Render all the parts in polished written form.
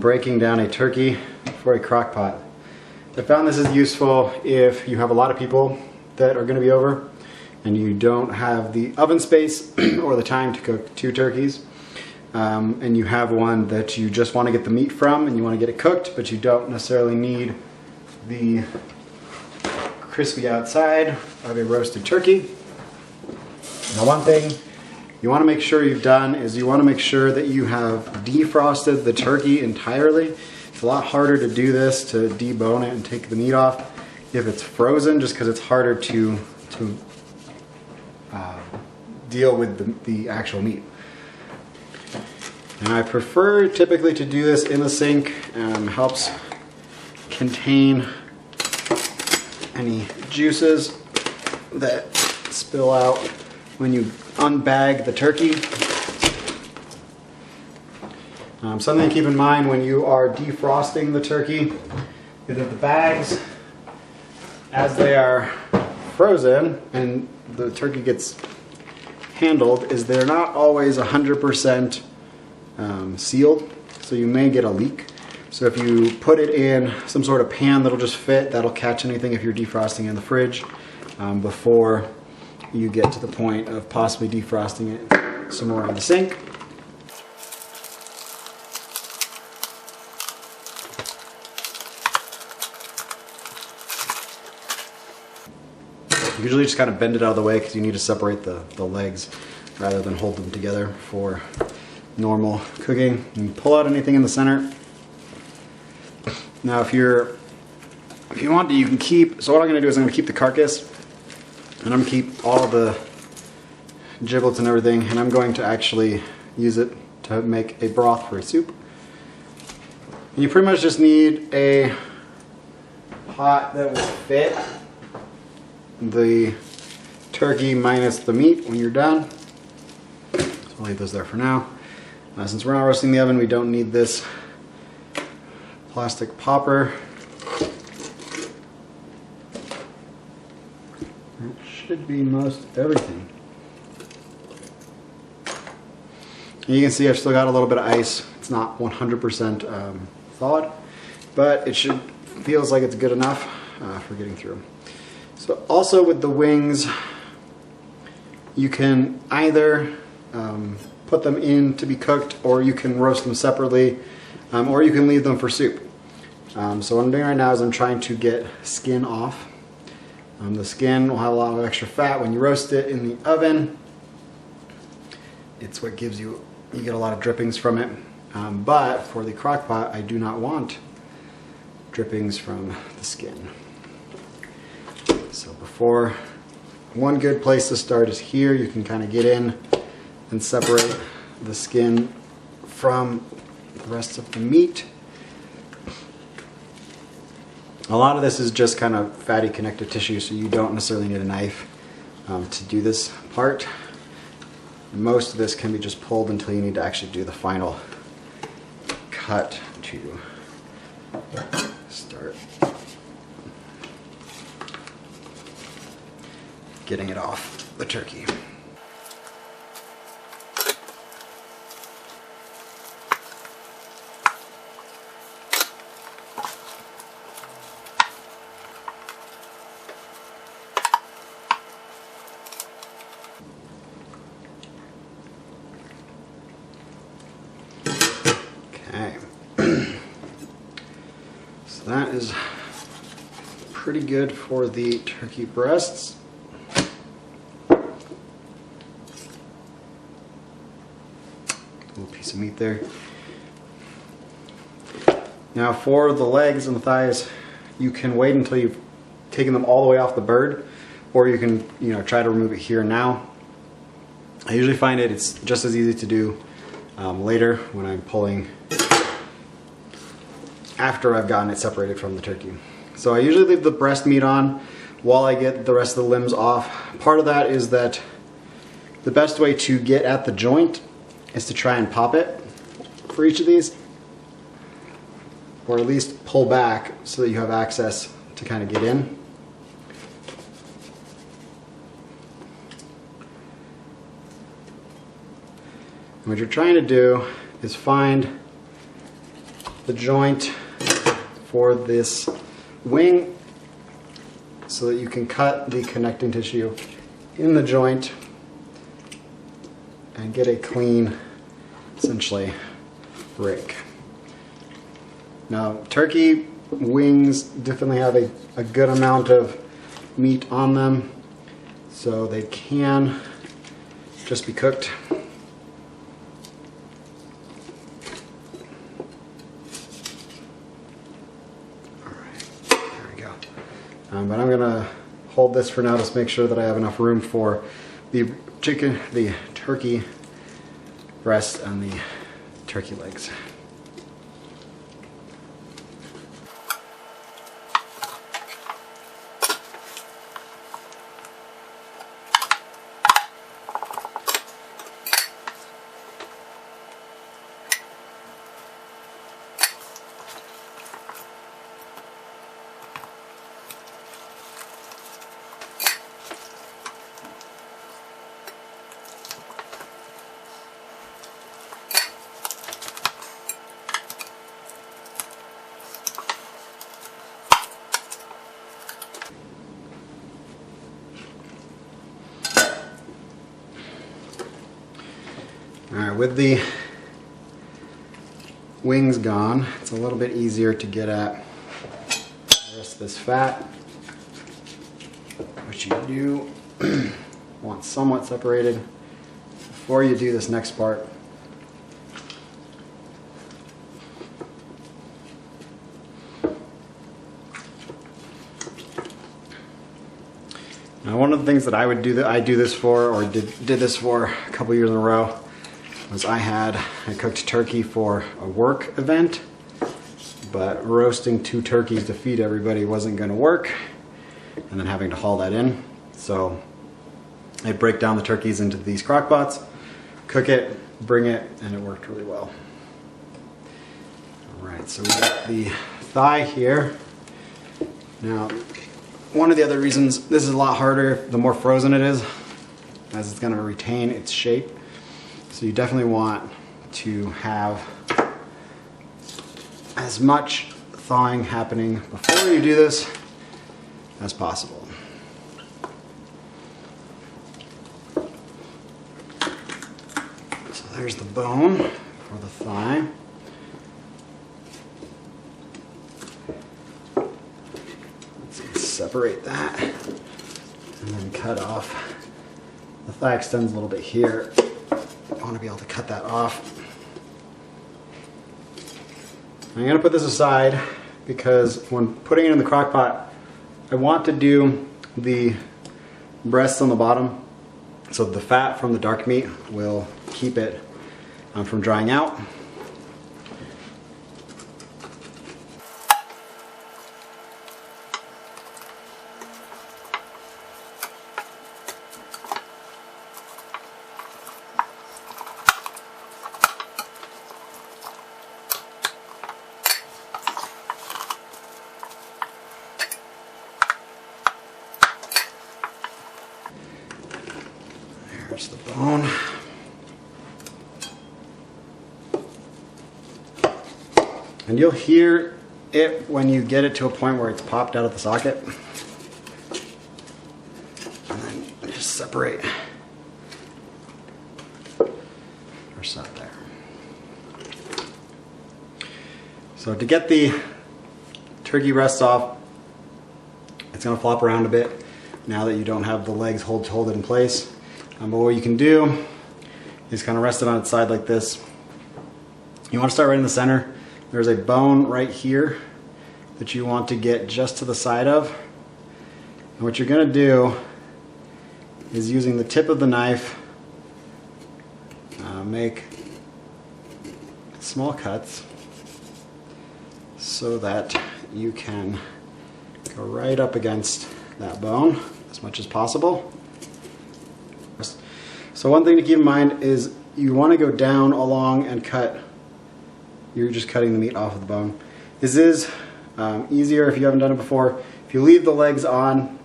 breaking down a turkey for a crock pot. I found this is useful if you have a lot of people that are going to be over and you don't have the oven space or the time to cook 2 turkeys, and you have one that you just want to get the meat from and you want to get it cooked, but you don't necessarily need the crispy outside of a roasted turkey. Now, one thing you want to make sure you've done is you want to make sure that you have defrosted the turkey entirely. It's a lot harder to do this, to debone it and take the meat off, if it's frozen, just because it's harder to deal with the actual meat. And I prefer typically to do this in the sink. Helps contain any juices that spill out when you unbag the turkey. Something to keep in mind when you are defrosting the turkey is that the bags, as they are frozen and the turkey gets handled, is they're not always 100% sealed, so you may get a leak. So if you put it in some sort of pan that'll just fit, that'll catch anything if you're defrosting in the fridge before you get to the point of possibly defrosting it somewhere in the sink. Usually just kind of bend it out of the way because you need to separate the legs rather than hold them together for normal cooking. You pull out anything in the center. Now if you want to, you can keep, so what I'm going to do is I'm going to keep the carcass and I'm going to keep all the giblets and everything, and I'm going to actually use it to make a broth for a soup. And you pretty much just need a pot that will fit the turkey minus the meat when you're done. So I'll leave those there for now. Since we're not roasting the oven, we don't need this plastic popper. It should be most everything. And you can see I've still got a little bit of ice. It's not 100% thawed, but it feels like it's good enough for getting through. So also with the wings, you can either put them in to be cooked, or you can roast them separately, or you can leave them for soup. So what I'm doing right now is I'm trying to get skin off. The skin will have a lot of extra fat when you roast it in the oven. It's what gives you get a lot of drippings from it. But for the crock pot, I do not want drippings from the skin. So one good place to start is here. You can kind of get in and separate the skin from the rest of the meat. A lot of this is just kind of fatty connective tissue, so you don't necessarily need a knife to do this part. Most of this can be just pulled until you need to actually do the final cut to start getting it off the turkey. Okay. So that is pretty good for the turkey breasts. Little piece of meat there. Now for the legs and the thighs, you can wait until you've taken them all the way off the bird, or you can try to remove it here and now. I usually find it's just as easy to do later when I'm pulling after I've gotten it separated from the turkey. So I usually leave the breast meat on while I get the rest of the limbs off. Part of that is that the best way to get at the joint is to try and pop it for each of these, or at least pull back so that you have access to kind of get in. And what you're trying to do is find the joint for this wing so that you can cut the connecting tissue in the joint and get a clean, essentially, break. Now, turkey wings definitely have a good amount of meat on them, so they can just be cooked. But I'm gonna hold this for now, just make sure that I have enough room for the turkey breast and the turkey legs. Alright, with the wings gone, it's a little bit easier to get at the rest of this fat, which you do want somewhat separated before you do this next part. Now, one of the things that I would do this for, or did this for a couple years in a row, was I cooked turkey for a work event, but roasting 2 turkeys to feed everybody wasn't going to work, and then having to haul that in. So I break down the turkeys into these crock pots, cook it, bring it, and it worked really well. Alright, so we got the thigh here. Now, one of the other reasons this is a lot harder the more frozen it is, as it's going to retain its shape. So you definitely want to have as much thawing happening before you do this as possible. So there's the bone for the thigh. Let's separate that and then cut off. The thigh extends a little bit here. I want to be able to cut that off. I'm going to put this aside because when putting it in the crock pot, I want to do the breasts on the bottom so the fat from the dark meat will keep it from drying out. There's the bone. And you'll hear it when you get it to a point where it's popped out of the socket. And then just separate or set there. So to get the turkey breast off, it's going to flop around a bit now that you don't have the legs hold it in place. But what you can do is kind of rest it on its side like this. You want to start right in the center. There's a bone right here that you want to get just to the side of. And what you're going to do is, using the tip of the knife, make small cuts so that you can go right up against that bone as much as possible. So one thing to keep in mind is you want to go down along and cut. You're just cutting the meat off of the bone. This is easier if you haven't done it before. If you leave the legs on,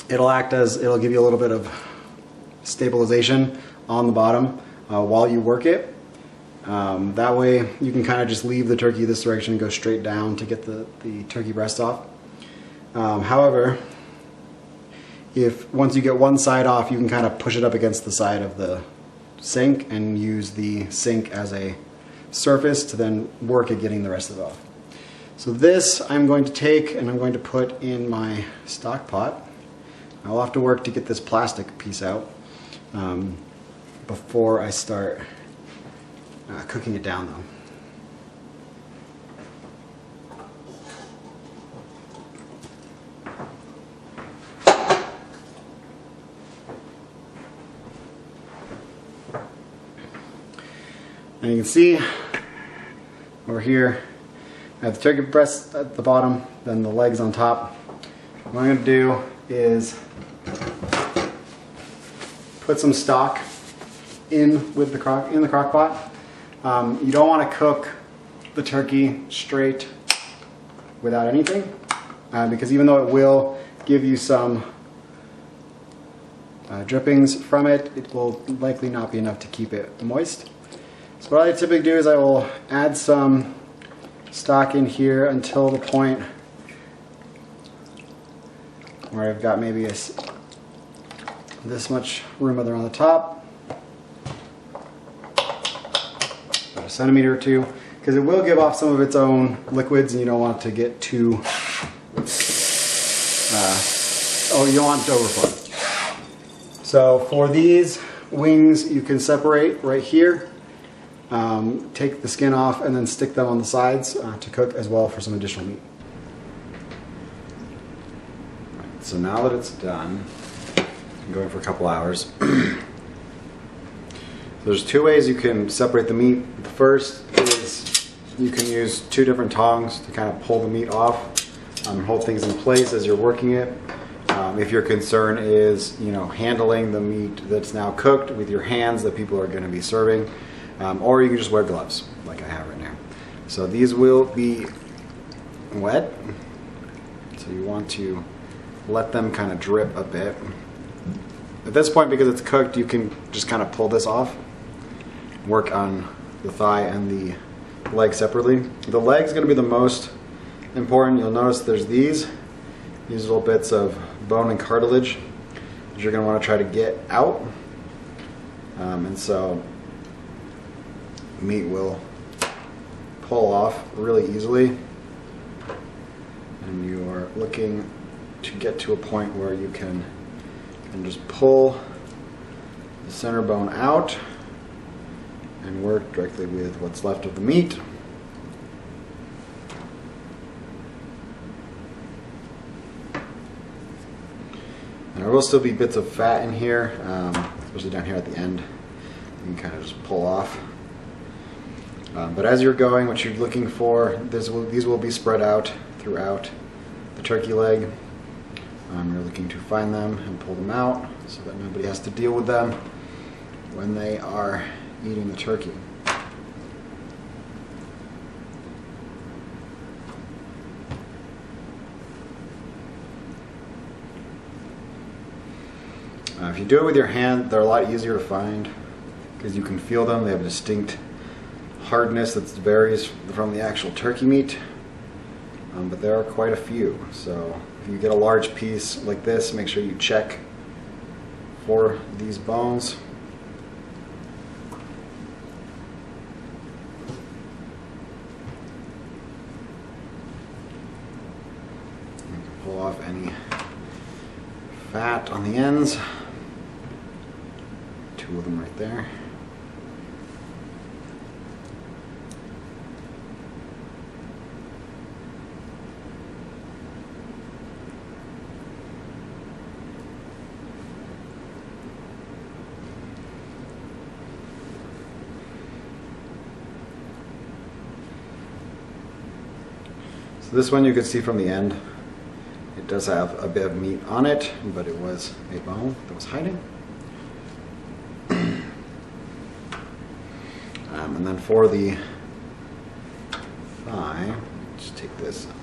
it'll give you a little bit of stabilization on the bottom while you work it. That way you can kind of just leave the turkey this direction and go straight down to get the turkey breast off. However, if once you get one side off, you can kind of push it up against the side of the sink and use the sink as a surface to then work at getting the rest of it off. So this I'm going to take and I'm going to put in my stock pot. I'll have to work to get this plastic piece out before I start cooking it down though. And you can see over here, I have the turkey breast at the bottom, then the legs on top. What I'm going to do is put some stock in with the crock pot. You don't want to cook the turkey straight without anything, because even though it will give you some drippings from it, it will likely not be enough to keep it moist. So what I typically do is I will add some stock in here until the point where I've got maybe this much room around the top, about a centimeter or two, because it will give off some of its own liquids and you don't want it to get too, you don't want it to overflow. So for these wings you can separate right here. Take the skin off and then stick them on the sides to cook as well for some additional meat. So now that it's done, I'm going for a couple hours. So there's two ways you can separate the meat. The first is you can use two different tongs to kind of pull the meat off, hold things in place as you're working it. If your concern is, handling the meat that's now cooked with your hands that people are going to be serving. Or you can just wear gloves, like I have right now. So these will be wet, so you want to let them kind of drip a bit. At this point, because it's cooked, you can just kind of pull this off, work on the thigh and the leg separately. The leg is going to be the most important. You'll notice there's these little bits of bone and cartilage that you're going to want to try to get out. And so meat will pull off really easily, and you are looking to get to a point where you can just pull the center bone out and work directly with what's left of the meat. And there will still be bits of fat in here, especially down here at the end. You can kind of just pull off. But as you're going, what you're looking for, these will be spread out throughout the turkey leg. You're looking to find them and pull them out so that nobody has to deal with them when they are eating the turkey. If you do it with your hand, they're a lot easier to find because you can feel them. They have a distinct hardness that varies from the actual turkey meat, but there are quite a few. So if you get a large piece like this, make sure you check for these bones. You can pull off any fat on the ends. Two of them right there. So this one you can see from the end, it does have a bit of meat on it, but it was a bone that was hiding. And then for the thigh, just take this and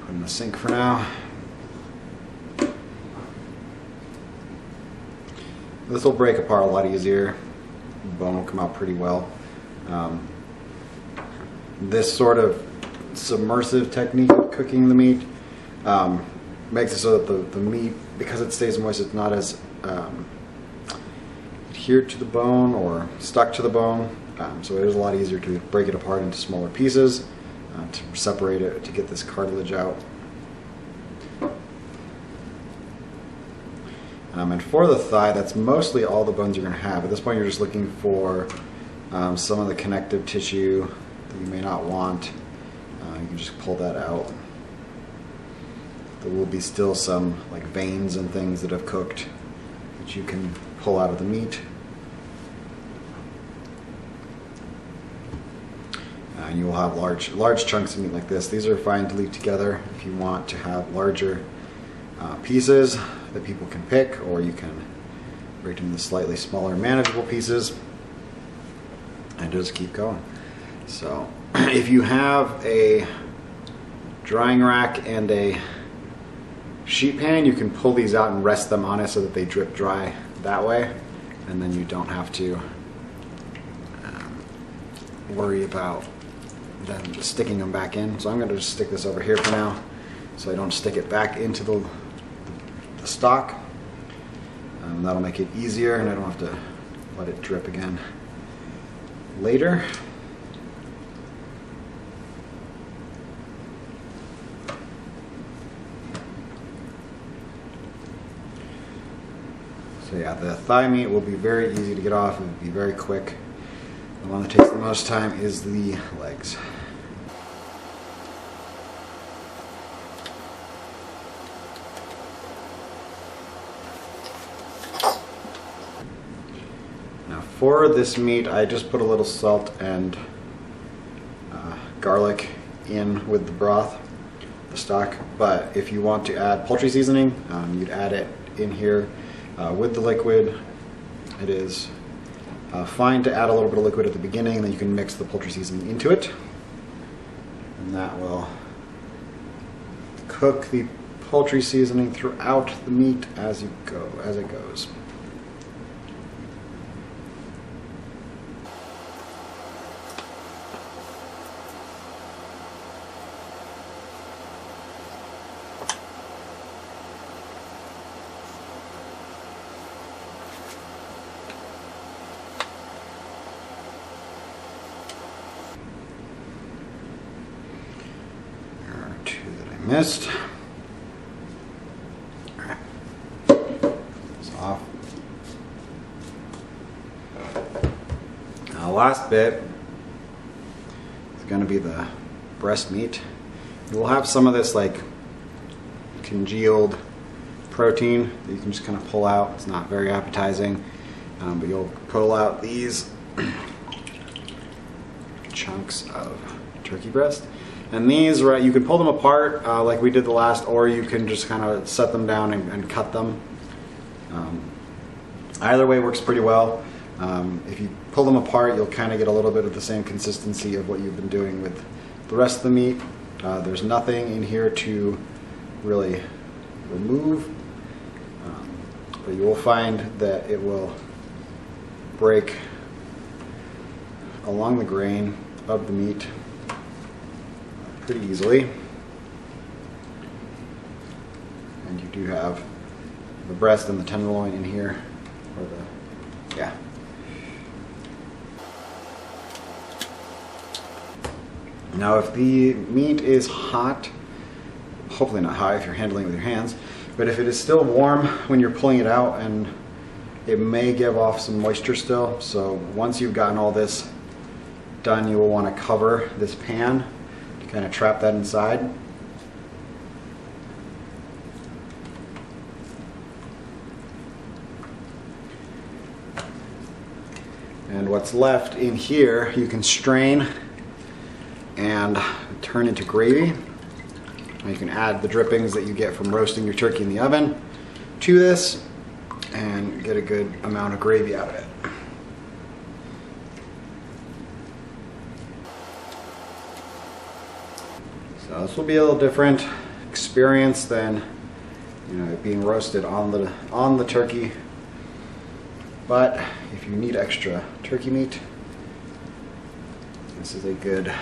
put in the sink for now. This will break apart a lot easier. The bone will come out pretty well. This sort of submersive technique of cooking the meat makes it so that the meat, because it stays moist, it's not as adhered to the bone or stuck to the bone. So it is a lot easier to break it apart into smaller pieces, to separate it, to get this cartilage out. And for the thigh, that's mostly all the bones you're going to have. At this point, you're just looking for some of the connective tissue that you may not want. You can just pull that out. There will be still some like veins and things that have cooked that you can pull out of the meat. And you will have large chunks of meat like this. These are fine to leave together if you want to have larger pieces that people can pick, or you can break them into slightly smaller manageable pieces and just keep going. So if you have a drying rack and a sheet pan, you can pull these out and rest them on it so that they drip dry that way, and then you don't have to worry about them just sticking them back in. So I'm going to just stick this over here for now so I don't stick it back into the stock. That'll make it easier and I don't have to let it drip again later. So yeah, the thigh meat will be very easy to get off. It will be very quick. The one that takes the most time is the legs. Now for this meat, I just put a little salt and garlic in with the broth, the stock. But if you want to add poultry seasoning, you'd add it in here with the liquid. It is fine to add a little bit of liquid at the beginning, and then you can mix the poultry seasoning into it, and that will cook the poultry seasoning throughout the meat as it goes. Missed. Alright. It's off. Now, last bit is going to be the breast meat. We'll have some of this like congealed protein that you can just kind of pull out. It's not very appetizing, but you'll pull out these chunks of turkey breast. And these, right, you can pull them apart like we did the last, or you can just kind of set them down and cut them. Either way works pretty well. If you pull them apart, you'll kind of get a little bit of the same consistency of what you've been doing with the rest of the meat. There's nothing in here to really remove, but you will find that it will break along the grain of the meat pretty easily. And you do have the breast and the tenderloin in here, or the, yeah. Now if the meat is hot, hopefully not hot if you're handling it with your hands, but if it is still warm when you're pulling it out, and it may give off some moisture still, so once you've gotten all this done, you will want to cover this pan to kind of trap that inside. And what's left in here you can strain and turn into gravy. You can add the drippings that you get from roasting your turkey in the oven to this and get a good amount of gravy out of it. So this will be a little different experience than, you know, it being roasted on the turkey. But if you need extra turkey meat, This is a good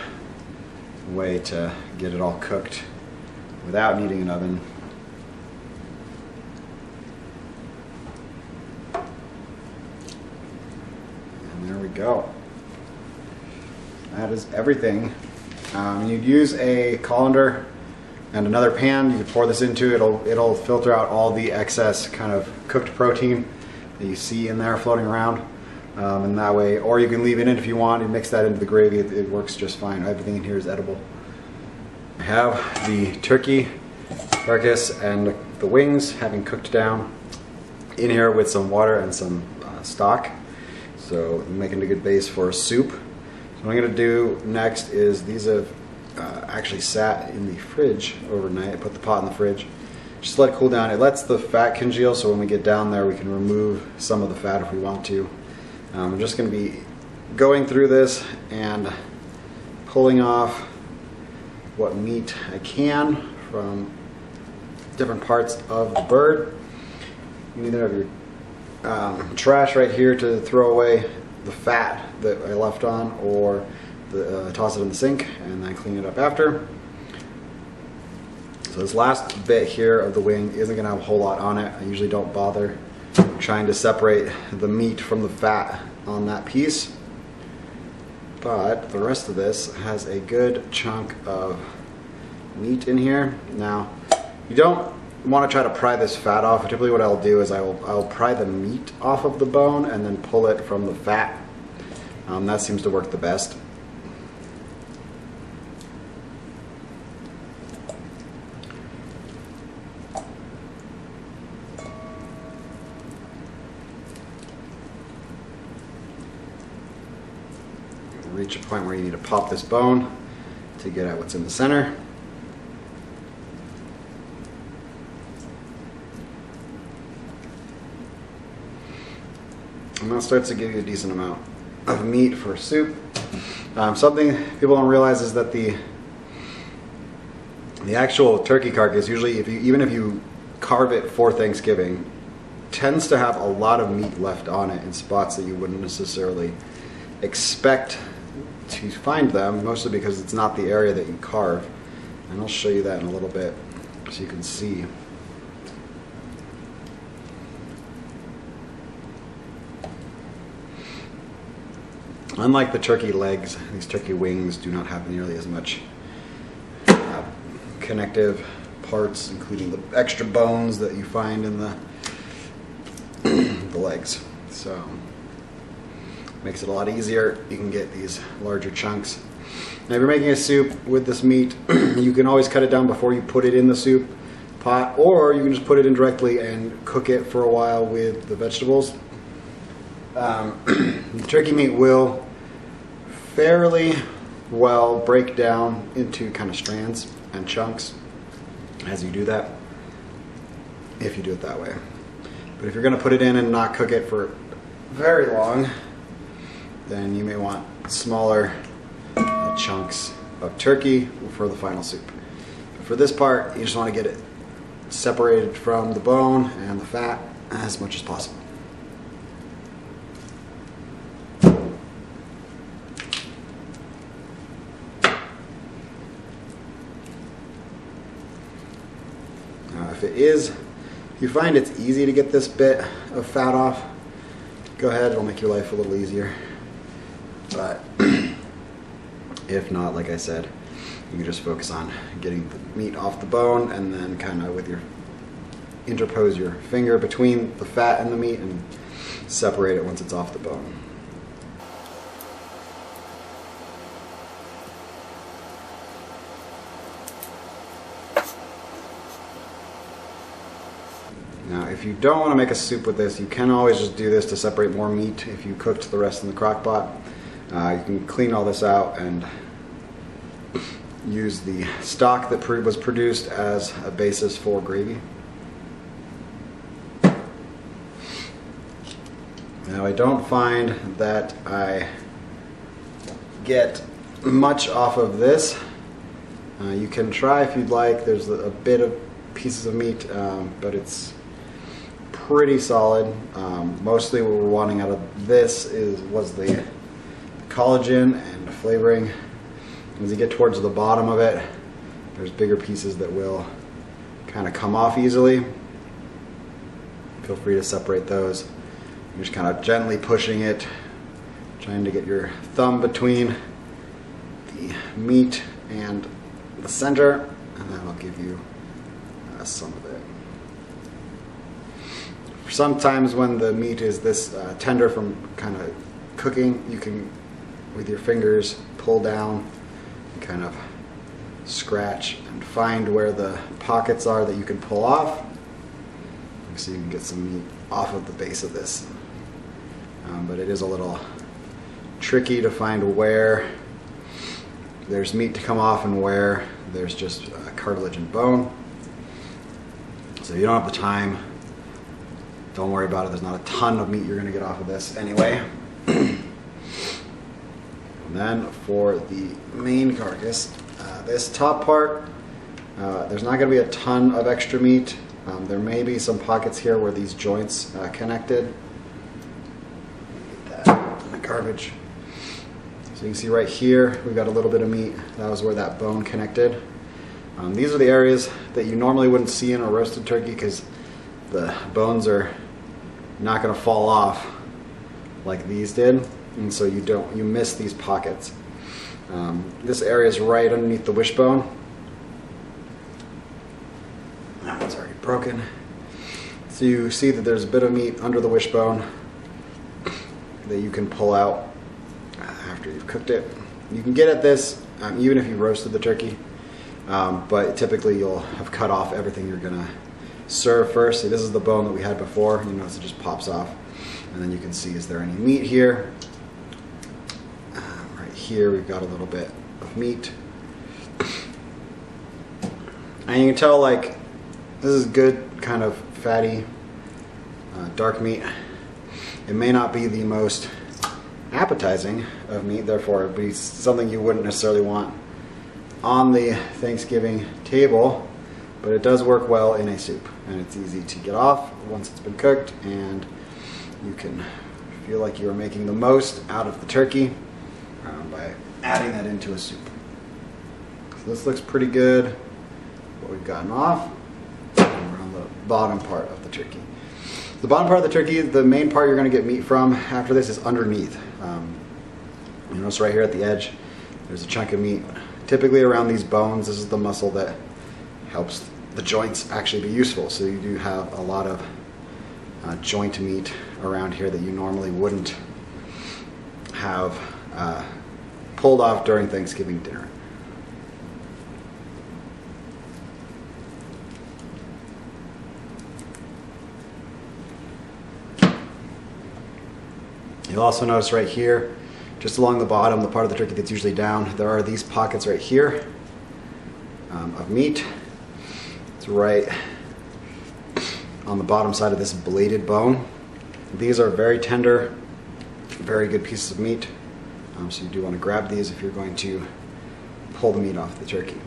way to get it all cooked without needing an oven. And there we go. That is everything. You'd use a colander and another pan. You can pour this into. It'll filter out all the excess kind of cooked protein that you see in there floating around. And that way, or you can leave it in if you want and mix that into the gravy. It works just fine. Everything in here is edible. I have the turkey carcass and the wings having cooked down in here with some water and some stock. So I'm making a good base for a soup. So what I'm going to do next is these have actually sat in the fridge overnight. I put the pot in the fridge. Just let it cool down. It lets the fat congeal, so when we get down there we can remove some of the fat if we want to. I'm just going to be going through this and pulling off what meat I can from different parts of the bird. You either have your trash right here to throw away the fat that I left on, or toss it in the sink and then clean it up after. So this last bit here of the wing isn't going to have a whole lot on it. I usually don't bother trying to separate the meat from the fat on that piece, but the rest of this has a good chunk of meat in here. Now, you don't want to try to pry this fat off. Typically what I'll do is I'll pry the meat off of the bone and then pull it from the fat. That seems to work the best. Reach a point where you need to pop this bone to get at what's in the center. And that starts to give you a decent amount of meat for soup. Something people don't realize is that the actual turkey carcass, usually even if you carve it for Thanksgiving, tends to have a lot of meat left on it in spots that you wouldn't necessarily expect to find them, mostly because it's not the area that you carve. And I'll show you that in a little bit so you can see. Unlike the turkey legs, these turkey wings do not have nearly as much connective parts, including the extra bones that you find in the legs. So makes it a lot easier. You can get these larger chunks. Now if you're making a soup with this meat, you can always cut it down before you put it in the soup pot, or you can just put it in directly and cook it for a while with the vegetables. The turkey meat will fairly well break down into kind of strands and chunks as you do that, if you do it that way. But if you're going to put it in and not cook it for very long, then you may want smaller chunks of turkey for the final soup. For this part, you just want to get it separated from the bone and the fat as much as possible. If you find it's easy to get this bit of fat off, go ahead, it'll make your life a little easier. But if not, like I said, you can just focus on getting the meat off the bone and then kind of interpose your finger between the fat and the meat and separate it once it's off the bone. Now, if you don't want to make a soup with this, you can always just do this to separate more meat if you cooked the rest in the crock pot. You can clean all this out and use the stock that was produced as a basis for gravy. Now, I don't find that I get much off of this. You can try if you'd like. There's a bit of pieces of meat, but it's pretty solid. Mostly what we're wanting out of this was the collagen and flavoring. As you get towards the bottom of it, there's bigger pieces that will kind of come off easily. Feel free to separate those. You're just kind of gently pushing it, trying to get your thumb between the meat and the center, and that'll give you some of it. Sometimes when the meat is this tender from kind of cooking, you can, with your fingers, pull down and kind of scratch and find where the pockets are that you can pull off, so you can get some meat off of the base of this. But it is a little tricky to find where there's meat to come off and where there's just cartilage and bone. So if you don't have the time, don't worry about it. There's not a ton of meat you're going to get off of this anyway. And then for the main carcass, this top part, there's not going to be a ton of extra meat. There may be some pockets here where these joints connected. Get that in the garbage. So you can see right here, we've got a little bit of meat. That was where that bone connected. These are the areas that you normally wouldn't see in a roasted turkey because the bones are not going to fall off like these did, and so you miss these pockets. This area is right underneath the wishbone. That one's already broken. So you see that there's a bit of meat under the wishbone that you can pull out after you've cooked it. You can get at this even if you roasted the turkey, but typically you'll have cut off everything you're going to serve first. See, this is the bone that we had before. You notice it just pops off, and then you can see, is there any meat here? Right here we've got a little bit of meat, and you can tell like this is good kind of fatty dark meat. It may not be the most appetizing of meat, therefore it would be something you wouldn't necessarily want on the Thanksgiving table, but it does work well in a soup, and it's easy to get off once it's been cooked, and you can feel like you're making the most out of the turkey by adding that into a soup. So this looks pretty good, what we've gotten off. And we're on the bottom part of the turkey. The bottom part of the turkey, the main part you're going to get meat from after this is underneath. You notice right here at the edge, there's a chunk of meat. Typically around these bones, this is the muscle that helps the joints actually be useful. So you do have a lot of joint meat around here that you normally wouldn't have pulled off during Thanksgiving dinner. You'll also notice right here, just along the bottom, the part of the turkey that's usually down, there are these pockets right here of meat. It's right on the bottom side of this bladed bone. These are very tender, very good pieces of meat. So you do want to grab these if you're going to pull the meat off the turkey.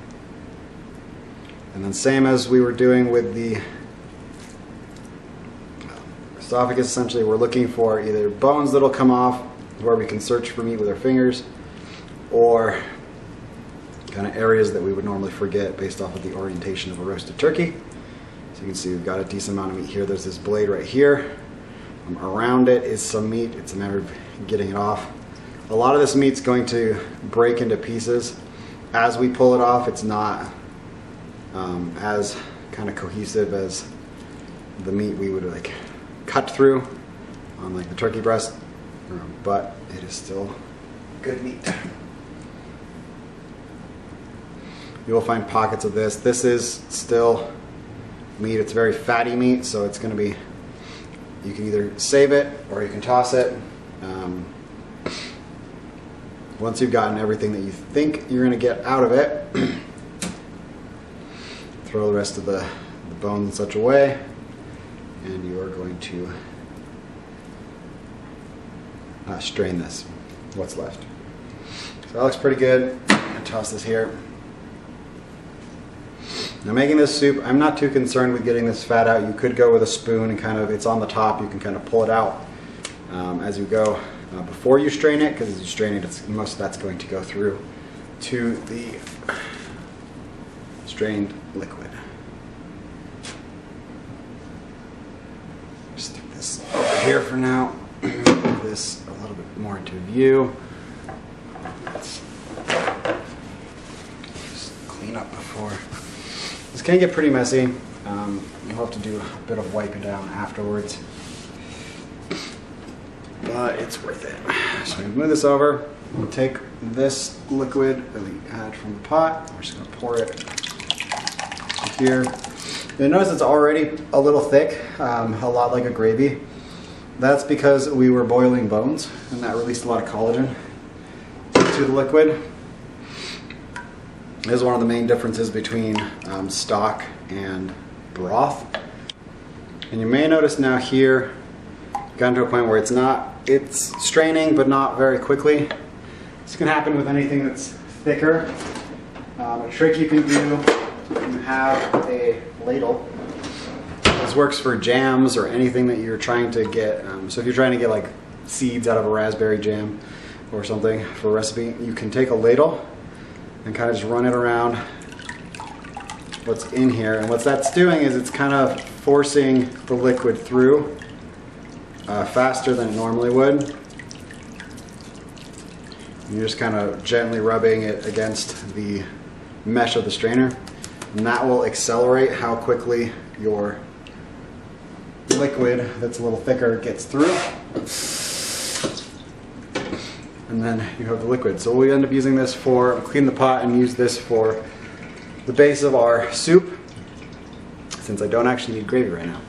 And then same as we were doing with the esophagus, essentially we're looking for either bones that'll come off where we can search for meat with our fingers, or kind of areas that we would normally forget based off of the orientation of a roasted turkey. So you can see we've got a decent amount of meat here. There's this blade right here. Around it is some meat. It's a matter of getting it off. A lot of this meat's going to break into pieces. As we pull it off, it's not as kind of cohesive as the meat we would like cut through on like the turkey breast, but it is still good meat. You will find pockets of this. This is still meat. It's very fatty meat, so it's going to be, you can either save it or you can toss it. Once you've gotten everything that you think you're going to get out of it, throw the rest of the bones in such a way, and you are going to strain this, what's left. So that looks pretty good. I'm going to toss this here. Now making this soup, I'm not too concerned with getting this fat out. You could go with a spoon and kind of, it's on the top, you can kind of pull it out as you go. before you strain it, because as you strain it, most of that's going to go through to the strained liquid. Just stick this over here for now. Move this a little bit more into view. Let's just clean up before. This can get pretty messy. You'll have to do a bit of wiping down afterwards, but it's worth it. So we move this over. We'll take this liquid that we had from the pot. We're just going to pour it here. You'll notice it's already a little thick, a lot like a gravy. That's because we were boiling bones, and that released a lot of collagen into the liquid. This is one of the main differences between stock and broth. And you may notice now here, gotten to a point where it's straining, but not very quickly. This can happen with anything that's thicker. A trick you can do, you have a ladle. This works for jams or anything that you're trying to get. So if you're trying to get like seeds out of a raspberry jam or something for a recipe, you can take a ladle and kind of just run it around what's in here. And what that's doing is it's kind of forcing the liquid through faster than it normally would. And you're just kind of gently rubbing it against the mesh of the strainer, and that will accelerate how quickly your liquid that's a little thicker gets through. And then you have the liquid. So we end up using this for, clean the pot and use this for the base of our soup, since I don't actually need gravy right now.